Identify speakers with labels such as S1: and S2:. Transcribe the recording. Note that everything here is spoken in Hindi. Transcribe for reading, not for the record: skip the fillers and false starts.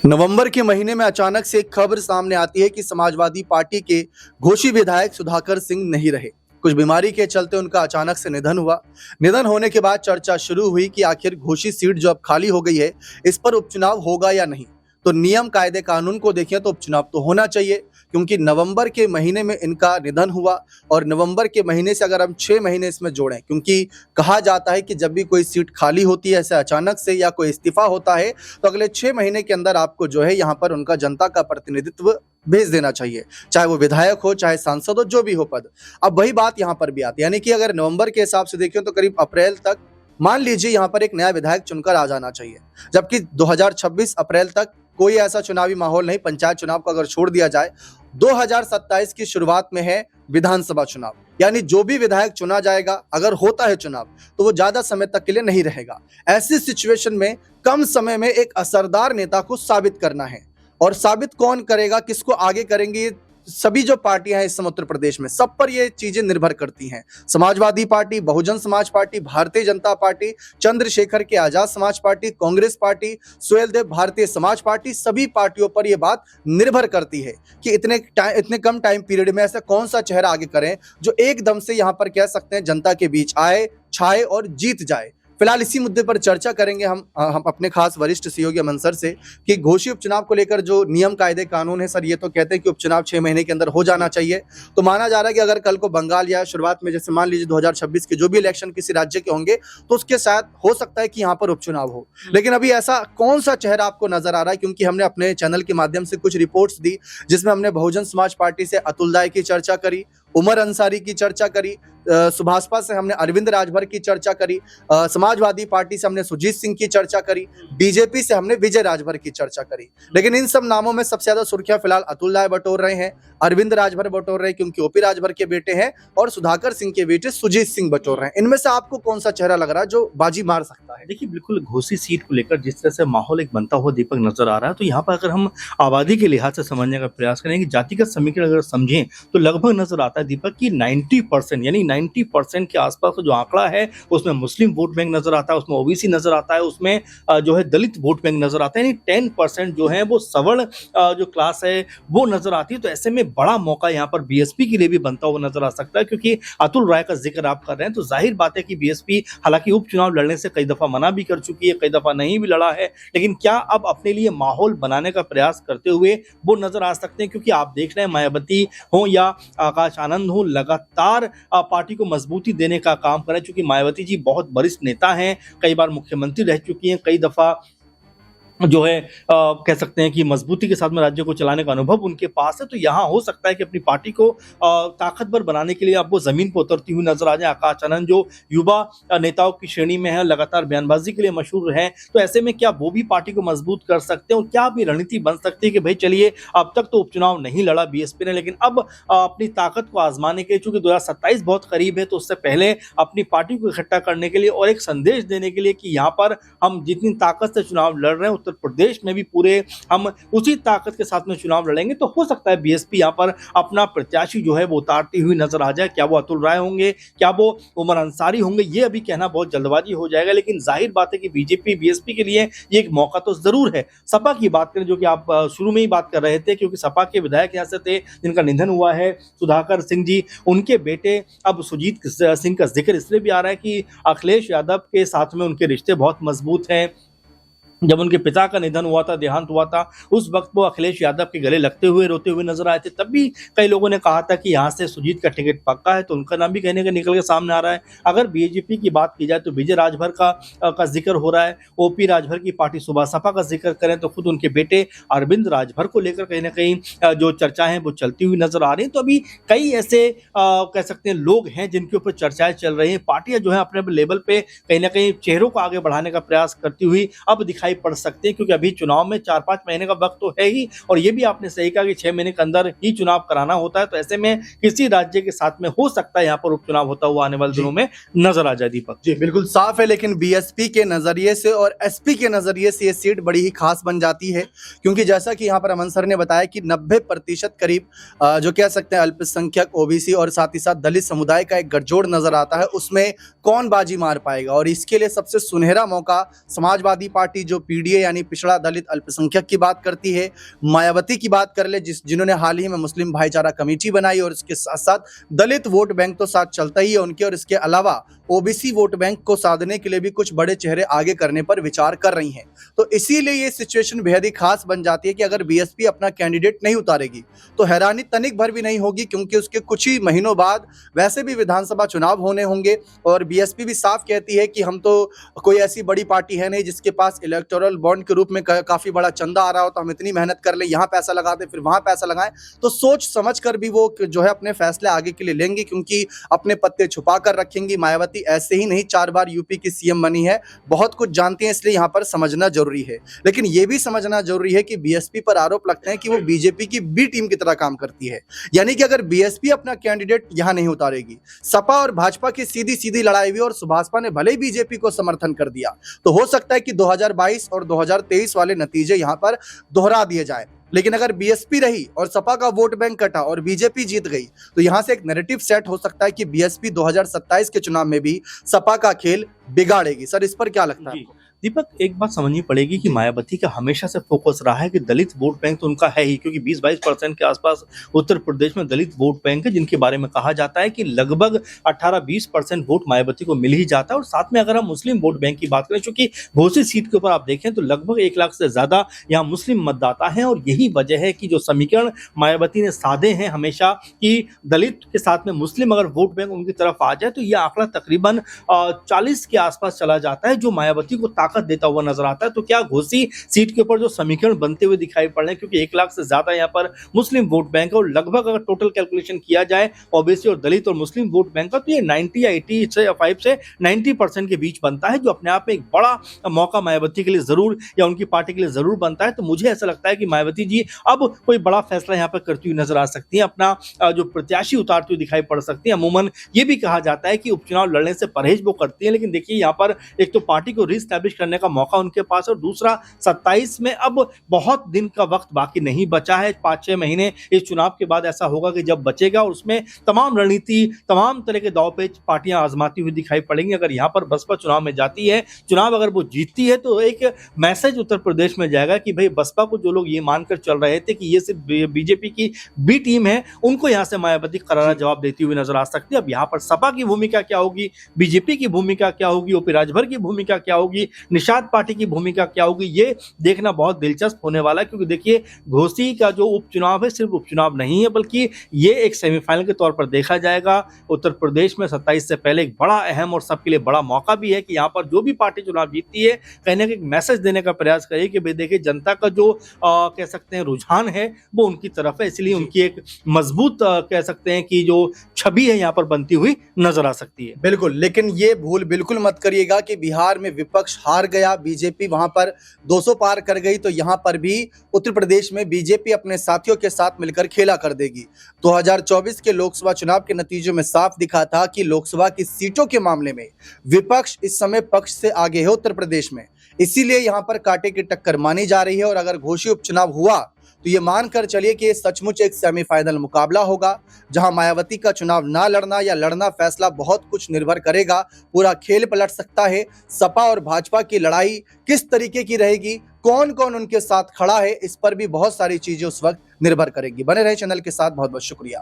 S1: नवंबर के महीने में अचानक से एक खबर सामने आती है कि समाजवादी पार्टी के घोषी विधायक सुधाकर सिंह नहीं रहे। कुछ बीमारी के चलते उनका अचानक से निधन हुआ। निधन होने के बाद चर्चा शुरू हुई कि आखिर घोषी सीट जो अब खाली हो गई है, इस पर उपचुनाव होगा या नहीं। तो नियम कायदे कानून को देखें तो उपचुनाव तो होना चाहिए, क्योंकि नवंबर के महीने में इनका निधन हुआ। और नवंबर के महीने से अगर हम 6 महीने इसमें जोड़ें, क्योंकि कहा जाता है कि जब भी कोई सीट खाली होती है ऐसे अचानक से या कोई इस्तीफा होता है, तो अगले 6 महीने के अंदर आपको जो है यहाँ पर उनका जनता का प्रतिनिधित्व भेज देना चाहिए, चाहे वो विधायक हो, चाहे सांसद हो, जो भी हो पद। अब वही बात यहाँ पर भी आती है, यानी कि अगर नवंबर के हिसाब से देखें तो करीब अप्रैल तक मान लीजिए यहाँ पर एक नया विधायक चुनकर आ जाना चाहिए, जबकि 2026 अप्रैल तक कोई ऐसा चुनावी माहौल नहीं। पंचायत चुनाव को अगर छोड़ दिया जाए, 2027 की शुरुआत में है विधानसभा चुनाव, यानी जो भी विधायक चुना जाएगा, अगर होता है चुनाव, तो वो ज्यादा समय तक के लिए नहीं रहेगा। ऐसी सिचुएशन में कम समय में एक असरदार नेता को साबित करना है, और साबित कौन करेगा, किसको आगे करेंगे, सभी जो पार्टियां हैं इस समय उत्तर प्रदेश में, सब पर ये चीजें निर्भर करती हैं। Samajwadi party, Bahujan Samaj party, Bharatiya Janata party, Chandrashekhar के Azad Samaj party, Congress party, Suheldev Bharatiya Samaj party, सभी पार्टियों पर यह बात निर्भर करती है कि इतने कम टाइम पीरियड में ऐसा कौन सा चेहरा आगे करें जो एकदम से यहां पर कह सकते हैं जनता के बीच आए, छाए और जीत जाए। फिलहाल इसी मुद्दे पर चर्चा करेंगे हम अपने खास वरिष्ठ सहयोगी अमन सर से कि घोषी उपचुनाव को लेकर जो नियम कायदे कानून है, सर ये तो कहते हैं कि उपचुनाव 6 महीने के अंदर हो जाना चाहिए। तो माना जा रहा है कि अगर कल को बंगाल या शुरुआत में जैसे मान लीजिए 2026 के जो भी इलेक्शन किसी राज्य के होंगे, तो उसके साथ हो सकता है कि यहाँ पर उपचुनाव हो। लेकिन अभी ऐसा कौन सा चेहरा आपको नजर आ रहा है, क्योंकि हमने अपने चैनल के माध्यम से कुछ रिपोर्ट्स दी, जिसमें हमने बहुजन समाज पार्टी से अतुल दाई की चर्चा करी, उमर अंसारी की चर्चा करी, सुभाषपा से हमने अरविंद राजभर की चर्चा करी, समाजवादी पार्टी से हमने सुजीत सिंह की चर्चा करी, बीजेपी से हमने विजय राजभर की चर्चा करी। लेकिन इन सब नामों में सबसे ज्यादा सुर्खियां फिलहाल अतुल राय बटोर रहे हैं, अरविंद राजभर बटोर रहे हैं क्योंकि ओपी राजभर के बेटे हैं, और सुधाकर सिंह के बेटे सुजीत सिंह बटोर रहे हैं। इनमें से आपको कौन सा चेहरा लग रहा है जो बाजी मार सकता है?
S2: देखिए, बिल्कुल घोसी सीट को लेकर जिस तरह से माहौल एक बनता हुआ दीपक नजर आ रहा है, तो यहाँ पर अगर हम आबादी के लिहाज से समझने का प्रयास करें कि जातिगत समीकरण अगर समझें, तो लगभग नजर आता है दीपक की 90% यानी 90% के आसपास का जो आंकड़ा है, उसमें मुस्लिम वोट बैंक नजर आता है, उसमें ओबीसी नजर आता है, उसमें जो है दलित वोट बैंक नजर आता है, यानी 10% जो है वो सवर्ण जो क्लास है वो नजर आती है। तो ऐसे में बड़ा मौका यहाँ पर बीएसपी के लिए भी बनता हुआ नजर आ सकता है, क्योंकि अतुल राय का जिक्र आप कर रहे हैं, तो जाहिर बात है कि बीएसपी हालांकि उपचुनाव लड़ने से कई दफा मना भी कर चुकी है, कई दफा नहीं भी लड़ा है, लेकिन क्या अब अपने लिए माहौल बनाने का प्रयास करते हुए वो नजर आ सकते हैं? क्योंकि आप देख रहे हैं मायावती हो या आकाश आनंद हो, लगातार पार्टी को मजबूती देने का काम कर रहे हैं। चूंकि मायावती जी बहुत वरिष्ठ नेता हैं, कई बार मुख्यमंत्री रह चुकी हैं, कई दफा जो है कह सकते हैं कि मजबूती के साथ में राज्य को चलाने का अनुभव उनके पास है। तो यहाँ हो सकता है कि अपनी पार्टी को ताकतवर बनाने के लिए अब वो जमीन पर उतरती हुई नजर आ जाए। आकाश आनंद जो युवा नेताओं की श्रेणी में है, लगातार बयानबाजी के लिए मशहूर है, तो ऐसे में क्या वो भी पार्टी को मजबूत कर सकते हैं? और क्या भी रणनीति बन सकती है कि भाई चलिए, अब तक तो उपचुनाव नहीं लड़ा बीएसपी ने, लेकिन अब अपनी ताकत को आजमाने के लिए, चूंकि 2027 बहुत करीब है, तो उससे पहले अपनी पार्टी को इकट्ठा करने के लिए और एक संदेश देने के लिए कि यहाँ पर हम जितनी ताकत से चुनाव लड़ रहे हैं, उत्तर प्रदेश में भी पूरे हम उसी ताकत के साथ में चुनाव लड़ेंगे। तो हो सकता है बीएसपी यहां पर अपना प्रत्याशी जो है वो उतारती हुई नजर आ जाए। क्या वो अतुल राय होंगे, क्या वो उमर अंसारी होंगे, ये अभी कहना बहुत जल्दबाजी हो जाएगा। लेकिन जाहिर बात है कि बीजेपी बीएसपी के लिए ये एक मौका तो जरूर है। सपा की बात करें, जो कि आप शुरू में ही बात कर रहे थे, क्योंकि सपा के विधायक यहां से थे जिनका निधन हुआ है, सुधाकर सिंह जी, उनके बेटे अब सुजीत सिंह का जिक्र इसलिए भी आ रहा है कि अखिलेश यादव के साथ में उनके रिश्ते बहुत मजबूत हैं। जब उनके पिता का निधन हुआ था, देहांत हुआ था, उस वक्त वो अखिलेश यादव के गले लगते हुए, रोते हुए नजर आए थे। तब भी कई लोगों ने कहा था कि यहाँ से सुजीत का टिकट पक्का है, तो उनका नाम भी कहने का निकल के सामने आ रहा है। अगर बीजेपी की बात की जाए तो विजय राजभर का जिक्र हो रहा है, ओपी राजभर की पार्टी सुभाषपा का जिक्र करें तो खुद उनके बेटे अरविंद राजभर को लेकर कहीं ना कहीं जो चर्चाएं वो चलती हुई नजर आ रही हैं। तो अभी कई ऐसे कह सकते हैं लोग हैं जिनके ऊपर चर्चाएं चल रही हैं। पार्टियां जो है अपने लेवल पे कहीं ना कहीं चेहरों को आगे बढ़ाने का प्रयास करती हुई अब दिखाई पड़ सकते हैं, क्योंकि अभी चुनाव में 4-5 महीने का वक्त तो है ही, और ये भी आपने सही कहा कि 6 महीने के अंदर ही चुनाव कराना होता है। तो ऐसे में किसी राज्य के साथ में हो सकता है यहाँ पर उपचुनाव होता हुआ आने वाले दिनों में नजर आ जाए। दीपक
S1: जी बिल्कुल साफ है, लेकिन बीएसपी के नजरिए से और एसपी के नजरिए से ये सीट बड़ी ही खास बन जाती है, क्योंकि जैसा कि यहाँ पर अमन सर ने बताया कि 90% करीब जो कह सकते हैं अल्पसंख्यक, ओबीसी और साथ ही साथ दलित समुदाय का एक गठजोड़ नजर आता है। उसमें कौन बाजी मार पाएगा, और इसके लिए सबसे सुनहरा मौका समाजवादी पार्टी जो पीडीए यानी पिछड़ा दलित अल्पसंख्यक की बात करती है, मायावती की बात कर ले जिन्होंने हाल ही में मुस्लिम भाईचारा कमेटी बनाई और इसके साथ साथ दलित वोट बैंक तो साथ चलता ही है उनके, और इसके अलावा ओबीसी वोट बैंक को साधने के लिए भी कुछ बड़े चेहरे आगे करने पर विचार कर रही हैं। तो इसीलिए ये सिचुएशन बेहद ही खास बन जाती है कि अगर बीएसपी अपना कैंडिडेट नहीं उतारेगी तो हैरानी तनिक भर भी नहीं होगी, क्योंकि उसके कुछ ही महीनों बाद वैसे भी विधानसभा चुनाव होने होंगे और बीएसपी भी साफ कहती है कि हम तो कोई ऐसी बड़ी पार्टी है नहीं जिसके पास इलेक्टोरल बॉन्ड के रूप में काफी बड़ा चंदा आ रहा हो, तो हम इतनी मेहनत कर ले, यहाँ पैसा लगा दे फिर वहां पैसा लगाएं। तो सोच समझ कर भी वो जो है अपने फैसले आगे के लिए लेंगे, क्योंकि अपने पत्ते छुपा कर रखेंगी। मायावती ऐसे ही नहीं 4 बार यूपी की सीएम बनी है, बहुत कुछ जानती है, इसलिए यहाँ पर समझना जरूरी है। लेकिन ये भी समझना जरूरी है कि बीएसपी पर आरोप लगते हैं कि वो बीजेपी की बी टीम की तरह काम करती है, यानी कि अगर बीएसपी अपना कैंडिडेट यहां नहीं उतारेगी, सपा और भाजपा की सीधी सीधी लड़ाई हुई और सुभाषपा ने भले ही बीजेपी को समर्थन कर दिया, तो हो सकता है कि 2022 और 2023 वाले नतीजे यहां पर दोहरा दिए जाए। लेकिन अगर बीएसपी रही और सपा का वोट बैंक कटा और बीजेपी जीत गई, तो यहां से एक नैरेटिव सेट हो सकता है कि बीएसपी 2027 के चुनाव में भी सपा का खेल बिगाड़ेगी। सर, इस पर क्या लगता है?
S2: दीपक, एक बात समझनी पड़ेगी कि मायावती का हमेशा से फोकस रहा है कि दलित वोट बैंक तो उनका है ही, क्योंकि 20-22% के आसपास उत्तर प्रदेश में दलित वोट बैंक है, जिनके बारे में कहा जाता है कि लगभग 18-20% वोट मायावती को मिल ही जाता है। और साथ में अगर हम मुस्लिम वोट बैंक की बात करें, चूंकि घोषित सीट के ऊपर आप देखें तो लगभग 1 लाख से ज्यादा यहाँ मुस्लिम मतदाता हैं, और यही वजह है कि जो समीकरण मायावती ने साधे हैं हमेशा कि दलित के साथ में मुस्लिम अगर वोट बैंक उनकी तरफ आ जाए तो यह आंकड़ा तकरीबन 40 के आसपास चला जाता है, जो मायावती को देता हुआ नजर आता है। तो क्या घोसी सीट के ऊपर जो समीकरण बनते हुए दिखाई पड़ रहे हैं, क्योंकि 1 लाख से ज्यादा यहाँ पर मुस्लिम वोट बैंक है और लगभग अगर टोटल कैलकुलेशन किया जाए ओबीसी और दलित और मुस्लिम वोट बैंक का, तो ये 90 या 85 से 90% के बीच बनता है, जो अपने आप में एक बड़ा मौका मायावती के लिए जरूर या उनकी पार्टी के लिए जरूर बनता है। तो मुझे ऐसा लगता है कि मायावती जी अब कोई बड़ा फैसला यहाँ पर करती हुई नजर आ सकती है, अपना जो प्रत्याशी उतारती हुई दिखाई पड़ सकती है। अमूमन ये भी कहा जाता है कि उपचुनाव लड़ने से परहेज वो करती है, लेकिन देखिए यहाँ पर एक तो पार्टी को रीस्टैब्लिश करने का मौका उनके पास, और दूसरा 27 में अब बहुत दिन का वक्त बाकी नहीं बचा है। 5-6 महीने इस चुनाव के बाद ऐसा होगा कि जब बचेगा, और उसमें तमाम रणनीति, तमाम तरह के दाव पेच पार्टियां आजमाती हुई दिखाई पड़ेंगी। अगर यहां पर बसपा चुनाव में जाती है, चुनाव अगर वो जीतती है, तो एक मैसेज उत्तर प्रदेश में जाएगा कि भाई बसपा को जो लोग ये मानकर चल रहे थे कि ये सिर्फ बीजेपी की बी टीम है, उनको यहां से मायावती करारा जवाब देती हुई नजर आ सकती है। अब यहां पर सपा की भूमिका क्या होगी, बीजेपी की भूमिका क्या होगी, ओपी राजभर की भूमिका क्या होगी, निषाद पार्टी की भूमिका क्या होगी, ये देखना बहुत दिलचस्प होने वाला है। क्योंकि देखिए घोसी का जो उपचुनाव है सिर्फ उपचुनाव नहीं है, बल्कि ये एक सेमीफाइनल के तौर पर देखा जाएगा। उत्तर प्रदेश में 27 से पहले एक बड़ा अहम और सबके लिए बड़ा मौका भी है कि यहाँ पर जो भी पार्टी चुनाव जीतती है, कहीं ना कहीं एक मैसेज देने का प्रयास करे कि भाई देखिए जनता का जो कह सकते हैं रुझान है वो उनकी तरफ है, इसलिए उनकी एक मजबूत कह सकते हैं कि जो छवि है यहाँ पर बनती हुई नजर आ सकती है।
S1: बिल्कुल, लेकिन ये भूल बिल्कुल मत करिएगा कि बिहार में विपक्ष हार गया, बीजेपी वहां पर 200 पार कर गई, तो यहां पर भी उत्तर प्रदेश में बीजेपी अपने साथियों के साथ मिलकर खेला कर देगी। 2024 के लोकसभा चुनाव के नतीजों में साफ दिखा था कि लोकसभा की सीटों के मामले में विपक्ष इस समय पक्ष से आगे है उत्तर प्रदेश में, इसीलिए यहां पर कांटे की टक्कर मानी जा रही है। और अगर घोषित उपचुनाव हुआ तो ये मानकर चलिए कि ये सचमुच एक सेमीफाइनल मुकाबला होगा, जहां मायावती का चुनाव ना लड़ना या लड़ना फैसला बहुत कुछ निर्भर करेगा। पूरा खेल पलट सकता है। सपा और भाजपा की लड़ाई किस तरीके की रहेगी, कौन कौन उनके साथ खड़ा है, इस पर भी बहुत सारी चीजें उस वक्त निर्भर करेगी। बने रहे चैनल के साथ, बहुत बहुत शुक्रिया।